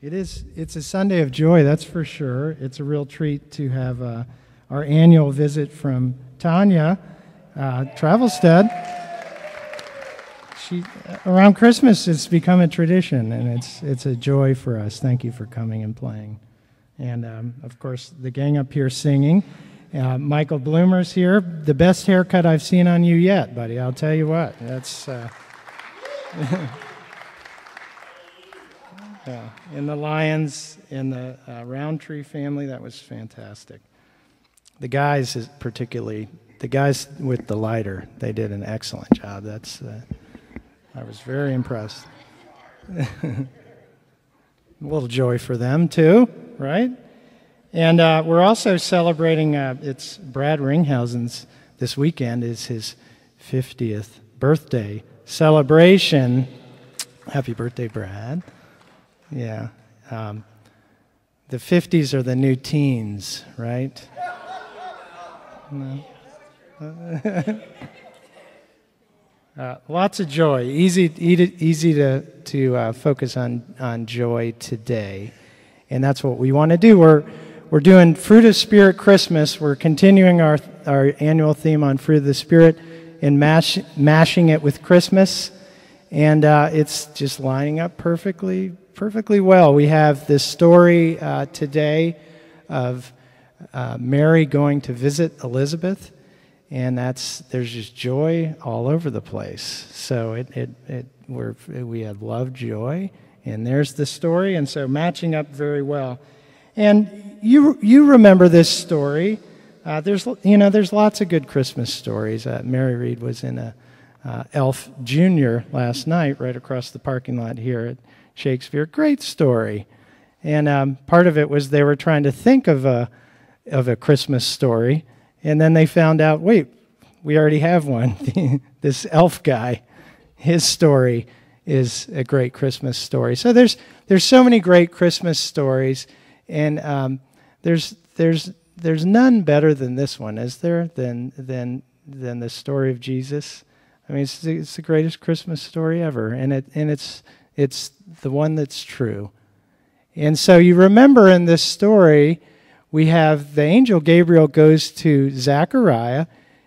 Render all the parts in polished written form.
It's a Sunday of joy, that's for sure. It's a real treat to have our annual visit from Tanya Travelstead. Around Christmas, it's become a tradition, and it's a joy for us. Thank you for coming and playing. And, of course, the gang up here singing. Michael Bloomer's here. The best haircut I've seen on you yet, buddy. I'll tell you what. That's... Yeah, and the Lions and the Roundtree family, that was fantastic. The guys, particularly, the guys with the lighter, they did an excellent job. I was very impressed. A little joy for them, too, right? And we're also celebrating, it's Brad Ringhausen's, this weekend is his 50th birthday celebration. Happy birthday, Brad. Yeah. The 50s are the new teens, right? No. Lots of joy. Easy to focus on joy today. And that's what we want to do. We're doing Fruit of Spirit Christmas. We're continuing our annual theme on Fruit of the Spirit and mashing it with Christmas. And it's just lining up perfectly well. We have this story today of Mary going to visit Elizabeth, and there's just joy all over the place. So we have love, joy, and there's the story, and so matching up very well. And you remember this story. There's lots of good Christmas stories. Mary Reed was in Elf Jr. last night, right across the parking lot here at Shakespeare. Great story. And part of it was they were trying to think of a Christmas story, and then they found out, wait, we already have one. This elf guy, his story is a great Christmas story. So there's so many great Christmas stories, and there's none better than this one, is there? Than the story of Jesus. I mean, it's the greatest Christmas story ever, and it's the one that's true. And so you remember in this story, we have the angel Gabriel goes to Zechariah.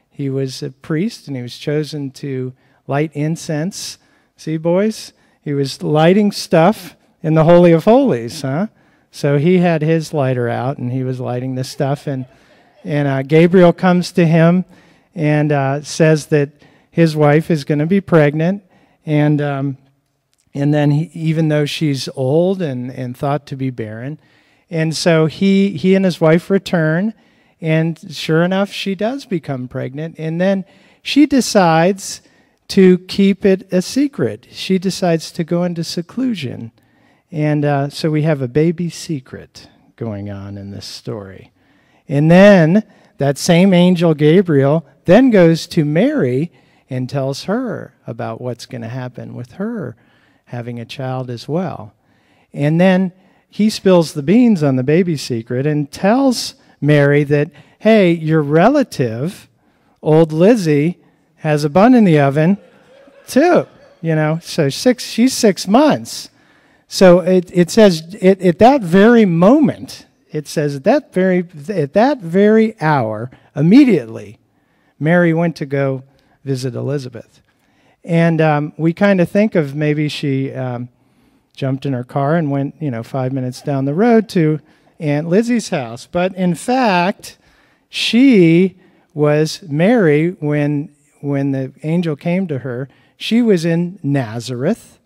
He was a priest, and he was chosen to light incense. See, boys? He was lighting stuff in the Holy of Holies, huh? So he had his lighter out, and he was lighting this stuff. And Gabriel comes to him and says that his wife is going to be pregnant, and then even though she's old and thought to be barren, and so he and his wife return, and sure enough, she does become pregnant, and then she decides to keep it a secret. She decides to go into seclusion, and so we have a baby secret going on in this story. And then that same angel Gabriel then goes to Mary and tells her about what's going to happen with her having a child as well. And then he spills the beans on the baby secret and tells Mary that, hey, your relative, old Lizzie, has a bun in the oven too. So she's 6 months. So it says at that very moment, it says at that very hour, immediately, Mary went to go visit Elizabeth. And we kind of think of maybe she jumped in her car and went, 5 minutes down the road to Aunt Lizzie's house. But in fact, she was Mary when the angel came to her. She was in Nazareth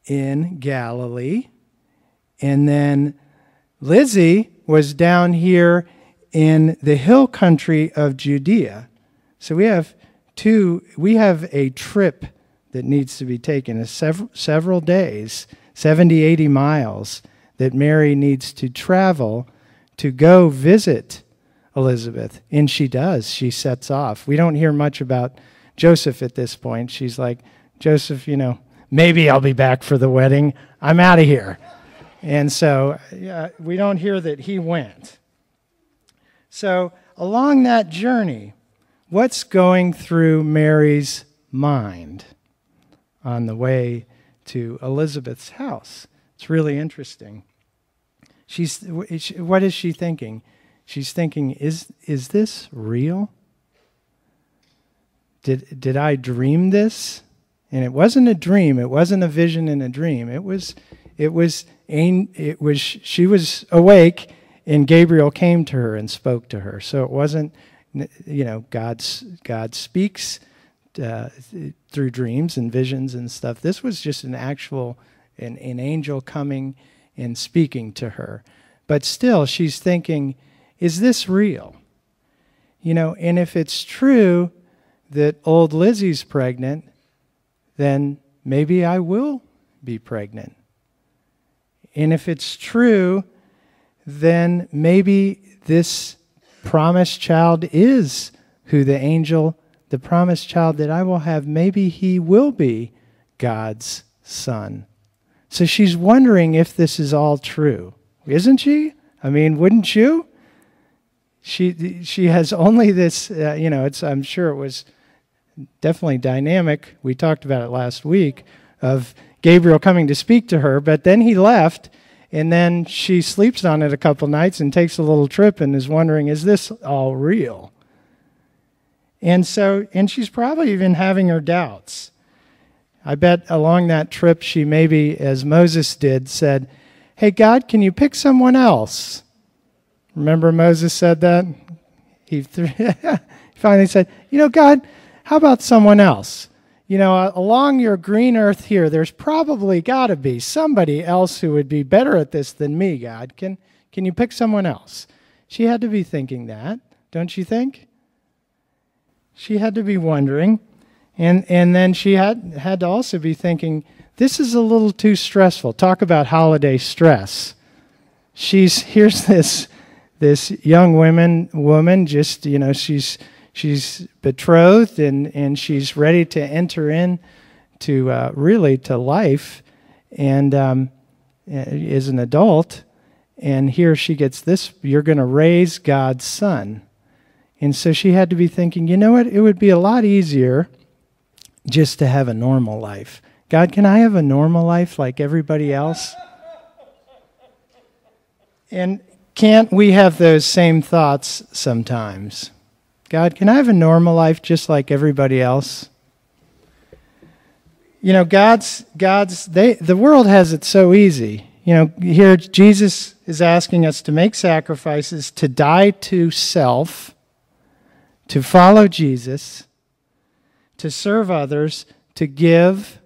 in Galilee. And then Lizzie was down here in the hill country of Judea. So we have a trip that needs to be taken, several days, 70, 80 miles, that Mary needs to travel to go visit Elizabeth. And she does. She sets off. We don't hear much about Joseph at this point. She's like, Joseph, maybe I'll be back for the wedding. I'm out of here. And so we don't hear that he went. So along that journey, what's going through Mary's mind on the way to Elizabeth's house? It's really interesting. What is she thinking? She's thinking, is this real? Did I dream this? And it wasn't a dream. It wasn't a vision in a dream. She was awake, and Gabriel came to her and spoke to her. So it wasn't, God speaks through dreams and visions and stuff. This was just an angel coming and speaking to her. But still, she's thinking, is this real? And if it's true that old Lizzie's pregnant, then maybe I will be pregnant. And if it's true, then maybe this promised child is who the promised child that I will have, maybe he will be God's son. So she's wondering if this is all true. Isn't she? I mean, wouldn't you? She has only this, I'm sure it was definitely dynamic. We talked about it last week of Gabriel coming to speak to her, but then he left, and then she sleeps on it a couple nights and takes a little trip and is wondering, is this all real? And she's probably even having her doubts. I bet along that trip she maybe, as Moses did, said, hey, God, can you pick someone else? Remember Moses said that? He finally said, God, how about someone else? Along your green earth here, there's probably got to be somebody else who would be better at this than me, God. Can you pick someone else? She had to be thinking that, don't you think? She had to be wondering. And then she had to also be thinking, this is a little too stressful. Talk about holiday stress. Here's this young woman, just, she's betrothed and she's ready to enter in to really to life and as an adult. And here she gets this, you're going to raise God's son. And so she had to be thinking, you know what, it would be a lot easier just to have a normal life. God, can I have a normal life like everybody else? And can't we have those same thoughts sometimes? God, can I have a normal life just like everybody else? The world has it so easy. Here Jesus is asking us to make sacrifices, to die to self, to follow Jesus, to serve others, to give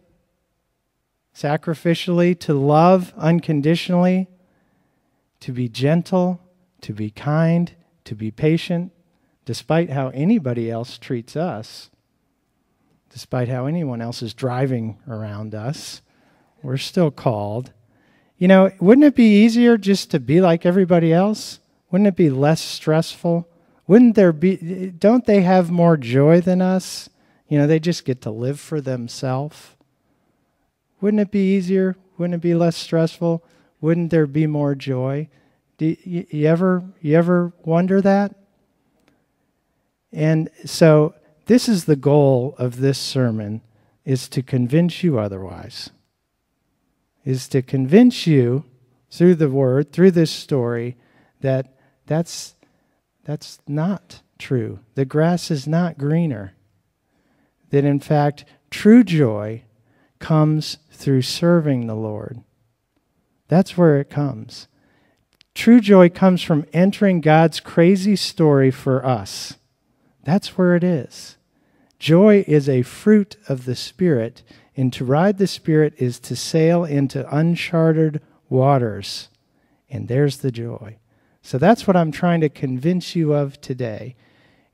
sacrificially, to love unconditionally, to be gentle, to be kind, to be patient, despite how anybody else treats us, despite how anyone else is driving around us, we're still called. Wouldn't it be easier just to be like everybody else? Wouldn't it be less stressful? Don't they have more joy than us? They just get to live for themselves. Wouldn't it be easier? Wouldn't it be less stressful? Wouldn't there be more joy? You ever wonder that? And so this is the goal of this sermon, is to convince you otherwise. Is to convince you through the word, through this story, that that's not true. The grass is not greener. That in fact, true joy comes through serving the Lord. That's where it comes. True joy comes from entering God's crazy story for us. That's where it is. Joy is a fruit of the Spirit, and to ride the Spirit is to sail into uncharted waters. And there's the joy. So that's what I'm trying to convince you of today.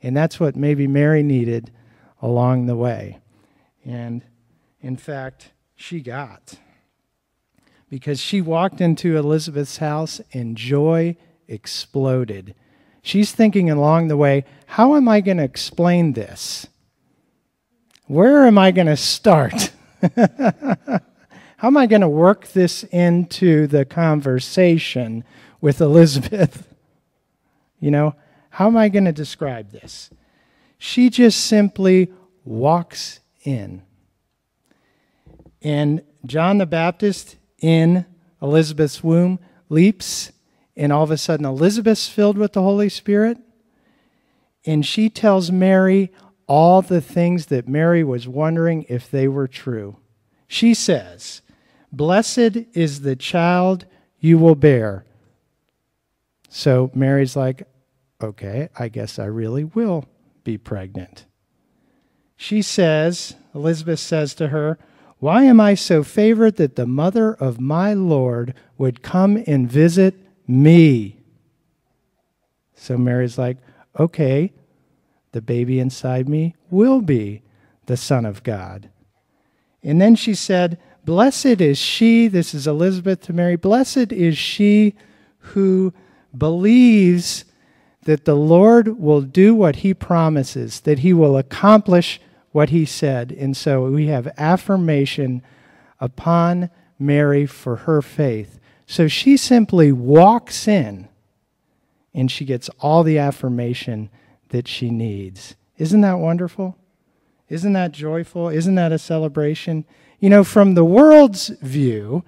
And that's what maybe Mary needed along the way. And in fact, she got. Because she walked into Elizabeth's house and joy exploded. She's thinking along the way, how am I going to explain this? Where am I going to start? How am I going to work this into the conversation with Elizabeth? How am I going to describe this? She just simply walks in. And John the Baptist in Elizabeth's womb leaps, and all of a sudden Elizabeth's filled with the Holy Spirit, and she tells Mary all the things that Mary was wondering if they were true. She says, "Blessed is the child you will bear." So Mary's like, okay, I guess I really will be pregnant. She says, Elizabeth says to her, "Why am I so favored that the mother of my Lord would come and visit me?" So Mary's like, okay, the baby inside me will be the Son of God. And then she said, "Blessed is she," this is Elizabeth to Mary, "blessed is she who believes that the Lord will do what he promises, that he will accomplish what he said." And so we have affirmation upon Mary for her faith. So she simply walks in and she gets all the affirmation that she needs. Isn't that wonderful? Isn't that joyful? Isn't that a celebration? You know, from the world's view,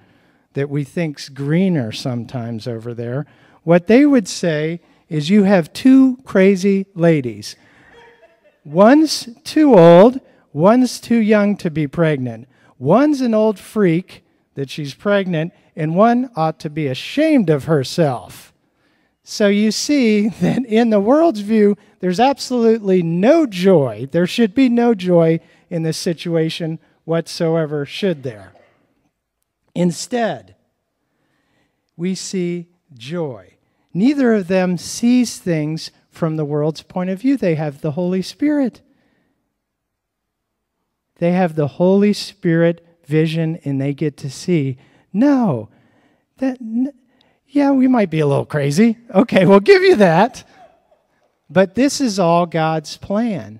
that we think's greener sometimes over there, what they would say is you have two crazy ladies. One's too old, one's too young to be pregnant. One's an old freak that she's pregnant, and one ought to be ashamed of herself. So you see that in the world's view, there's absolutely no joy. There should be no joy in this situation whatsoever, should there? Instead, we see joy. Neither of them sees things from the world's point of view. They have the Holy Spirit. They have the Holy Spirit vision, and they get to see, no, yeah, we might be a little crazy. Okay, we'll give you that. But this is all God's plan.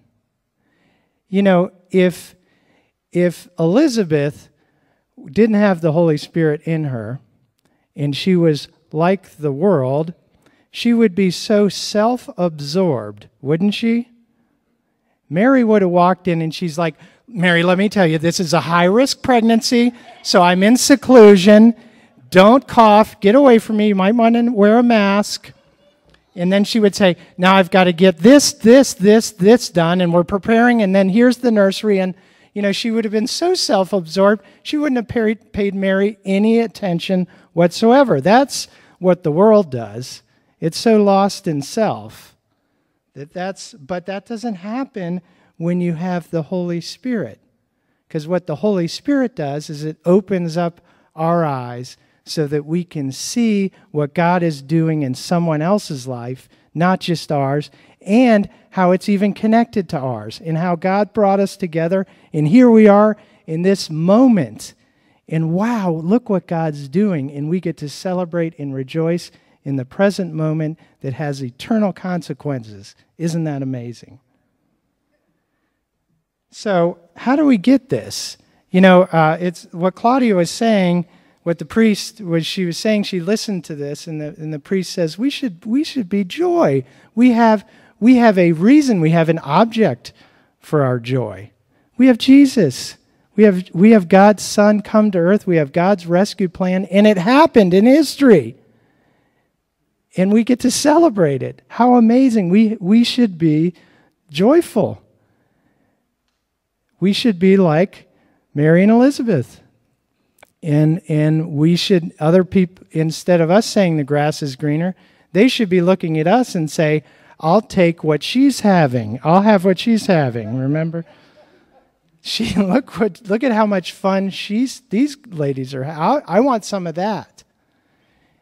You know, if Elizabeth didn't have the Holy Spirit in her, and she was like the world, she would be so self-absorbed, wouldn't she? Mary would have walked in and she's like, "Mary, let me tell you, this is a high-risk pregnancy, so I'm in seclusion. Don't cough. Get away from me. You might want to wear a mask." And then she would say, "Now I've got to get this done, and we're preparing, and then here's the nursery." And, you know, she would have been so self-absorbed, she wouldn't have paid Mary any attention whatsoever. That's what the world does. It's so lost in self. But that doesn't happen when you have the Holy Spirit. Because what the Holy Spirit does is it opens up our eyes so that we can see what God is doing in someone else's life, not just ours, and how it's even connected to ours, and how God brought us together, and here we are in this moment. And wow, look what God's doing, and we get to celebrate and rejoice in the present moment that has eternal consequences. Isn't that amazing? So how do we get this? You know, it's what Claudia was saying. What the priest was, she was saying, she listened to this, and the priest says, we should be joy. We have a reason. We have an object for our joy. We have Jesus. We have God's Son come to earth. We have God's rescue plan, and it happened in history. And we get to celebrate it. How amazing. We should be joyful. We should be like Mary and Elizabeth. And we should, other people, instead of us saying the grass is greener, they should be looking at us and say, I'll take what she's having. I'll have what she's having. Remember? Look at how much fun these ladies are. I want some of that.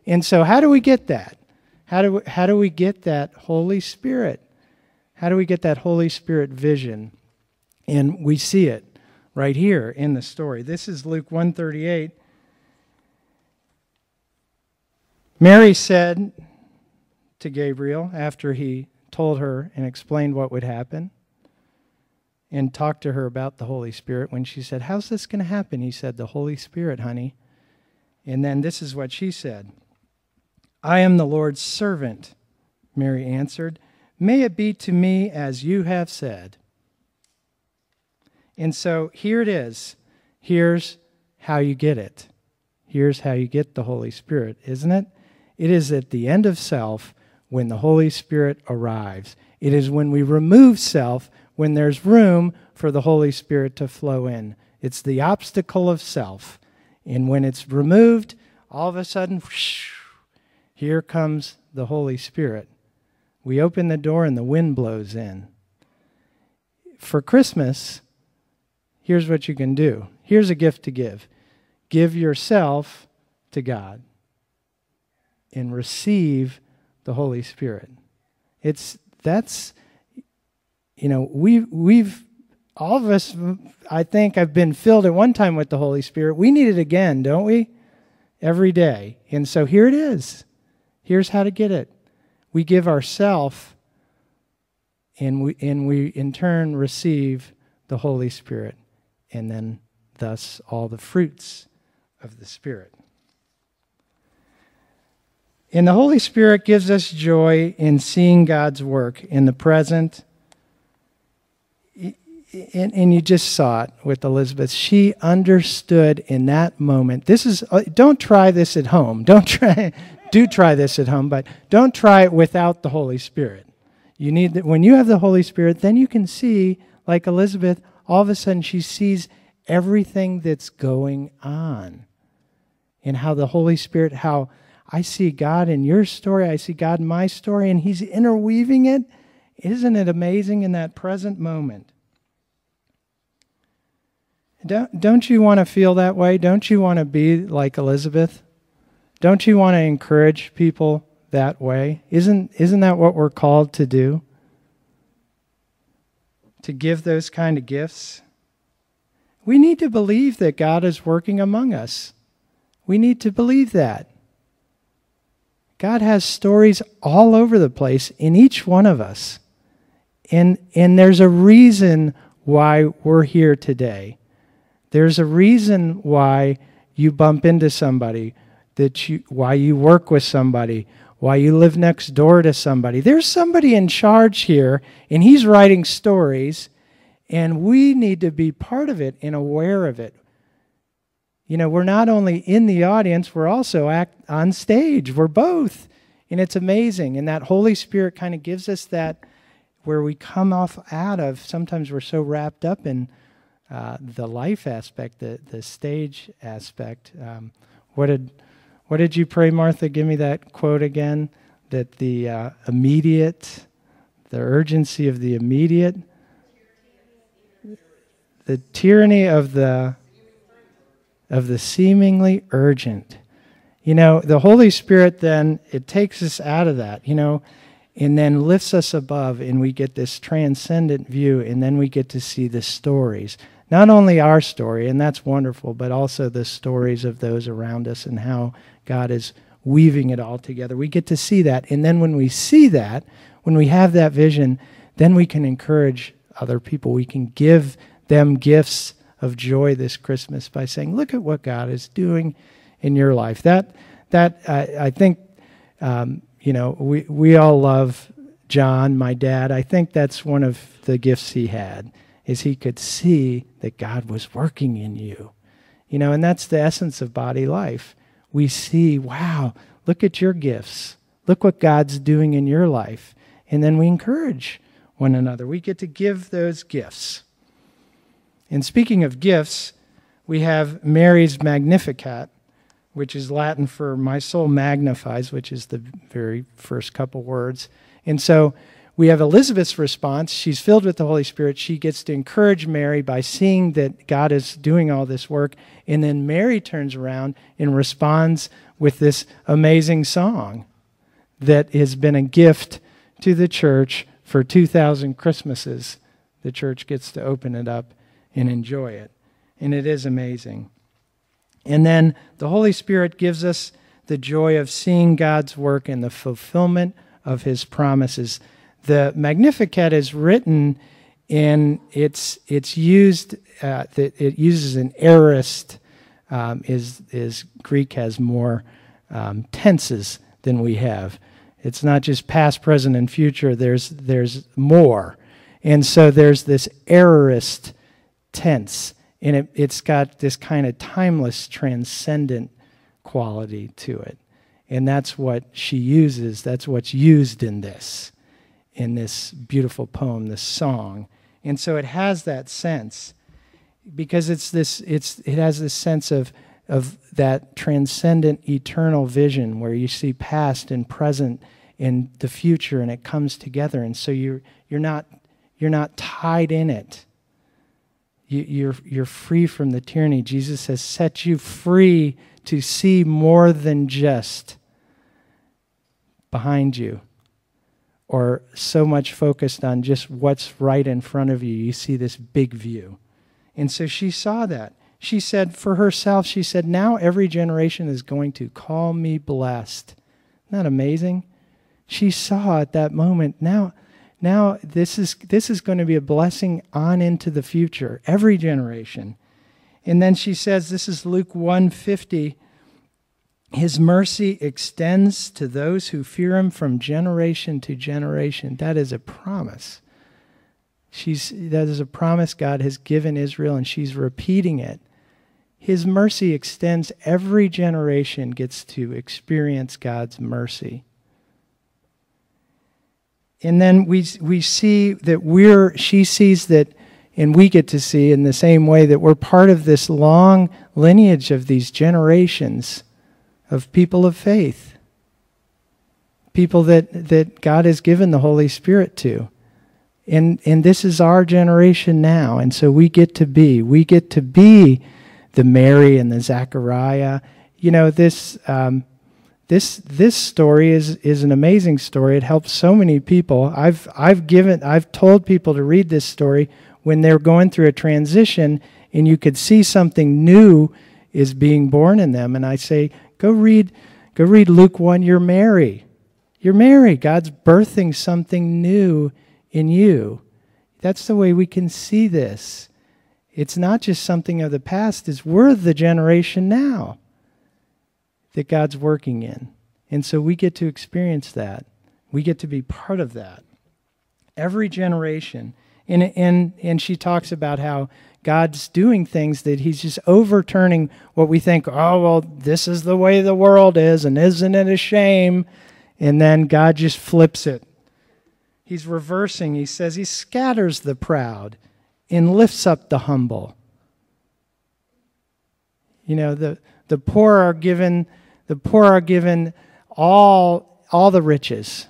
And so how do we get that? How do we get that Holy Spirit? How do we get that Holy Spirit vision? And we see it right here in the story. This is Luke 1:38. Mary said to Gabriel, after he told her and explained what would happen, and talked to her about the Holy Spirit, when she said, "How's this going to happen?" He said, "The Holy Spirit, honey." And then this is what she said. "I am the Lord's servant," Mary answered. "May it be to me as you have said." And so here it is. Here's how you get it. here's how you get the Holy Spirit, isn't it? It is at the end of self when the Holy Spirit arrives. It is when we remove self, when there's room for the Holy Spirit to flow in. It's the obstacle of self. And when it's removed, all of a sudden, whoosh, here comes the Holy Spirit. We open the door and the wind blows in. For Christmas, here's what you can do. Here's a gift to give. Give yourself to God and receive the Holy Spirit. We've all of us, I think, have been filled at one time with the Holy Spirit. We need it again, don't we? Every day. And so here it is. Here's how to get it. We give ourselves, and we in turn receive the Holy Spirit, and then thus all the fruits of the Spirit. And the Holy Spirit gives us joy in seeing God's work in the present. And you just saw it with Elizabeth. She understood in that moment. Don't try this at home. Do try this at home, but don't try it without the Holy Spirit. When you have the Holy Spirit, then you can see, like Elizabeth, all of a sudden she sees everything that's going on. And how the Holy Spirit, how I see God in your story, I see God in my story, and He's interweaving it. Isn't it amazing in that present moment? Don't you want to feel that way? Don't you want to be like Elizabeth? Don't you want to encourage people that way? Isn't that what we're called to do? To give those kind of gifts? We need to believe that God is working among us. We need to believe that. God has stories all over the place in each one of us. And there's a reason why we're here today. There's a reason why you bump into somebody, why you work with somebody, why you live next door to somebody. There's somebody in charge here, and He's writing stories, and we need to be part of it and aware of it. We're not only in the audience, we're also on stage. We're both. And it's amazing. And that Holy Spirit kind of gives us that where we come out of. Sometimes we're so wrapped up in the life aspect, the stage aspect. What did you pray, Martha? Give me that quote again. That the urgency of the immediate, the tyranny of the seemingly urgent. The Holy Spirit then, it takes us out of that, and then lifts us above, and we get this transcendent view, and then we get to see the stories. Not only our story, and that's wonderful, but also the stories of those around us and how God is weaving it all together. We get to see that, and then when we see that, when we have that vision, then we can encourage other people. We can give them gifts of joy this Christmas by saying, look at what God is doing in your life. I think, we all love John, my dad. I think that's one of the gifts he had, is he could see that God was working in you. And that's the essence of body life. We see, wow, look at your gifts. Look what God's doing in your life. And then we encourage one another. We get to give those gifts. And speaking of gifts, we have Mary's Magnificat, which is Latin for "my soul magnifies," which is the very first couple words. And so we have Elizabeth's response. She's filled with the Holy Spirit. She gets to encourage Mary by seeing that God is doing all this work. And then Mary turns around and responds with this amazing song that has been a gift to the church for 2,000 Christmases. The church gets to open it up and enjoy it. And it is amazing. And then the Holy Spirit gives us the joy of seeing God's work and the fulfillment of His promises. The Magnificat is written in, it uses an aorist, is Greek has more tenses than we have. It's not just past, present, and future. There's more. And so there's this aorist tense, and it's got this kind of timeless, transcendent quality to it. And that's what she uses. That's what's used in this beautiful poem, this song. And so it has that sense, because it has this sense of that transcendent eternal vision where you see past and present and the future, and it comes together. And so you're not tied in it. You're free from the tyranny. Jesus has set you free to see more than just behind you, or so much focused on just what's right in front of you. You see this big view. And so she saw that. She said for herself, she said, now every generation is going to call me blessed. Isn't that amazing? She saw at that moment, now this is going to be a blessing on into the future, every generation. And then she says, this is Luke 1:50, his mercy extends to those who fear him from generation to generation. That is a promise. That is a promise God has given Israel, and she's repeating it. His mercy extends. Every generation gets to experience God's mercy. And then we see that she sees that, and we get to see in the same way that we're part of this long lineage of these generations of people of faith. People that God has given the Holy Spirit to. And this is our generation now. And so we get to be the Mary and the Zechariah. You know, this story is an amazing story. It helps so many people. I've told people to read this story when they're going through a transition and you could see something new is being born in them. And I say, go read Luke 1. You're Mary. You're Mary. God's birthing something new in you. That's the way we can see this. It's not just something of the past. We're the generation now that God's working in. And so we get to experience that. We get to be part of that. Every generation. And she talks about how God's doing things that he's just overturning what we think, oh, well, this is the way the world is, and isn't it a shame? And then God just flips it. He's reversing. He says he scatters the proud and lifts up the humble. You know, the poor are given all the riches.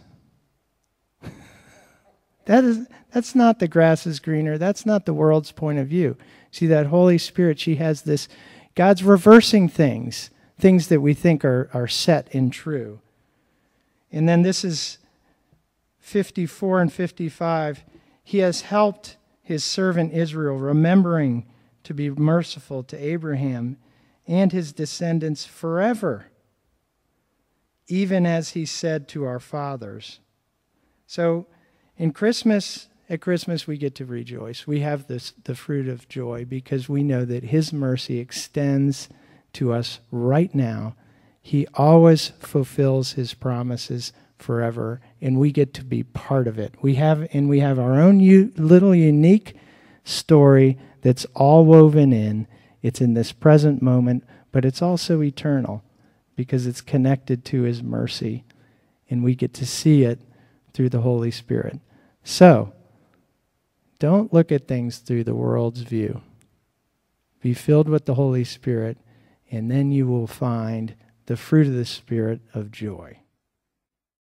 That's not the grass is greener. That's not the world's point of view. See, that Holy Spirit, she has this, God's reversing things that we think are set and true. And then this is 54 and 55. He has helped his servant Israel, remembering to be merciful to Abraham and his descendants forever, even as he said to our fathers. So at Christmas we get to rejoice. We have the fruit of joy because we know that his mercy extends to us right now. He always fulfills his promises forever, and we get to be part of it. We have our own little unique story that's all woven in. It's in this present moment, but it's also eternal because it's connected to his mercy, and we get to see it through the Holy Spirit. So, don't look at things through the world's view. Be filled with the Holy Spirit, and then you will find the fruit of the Spirit of joy.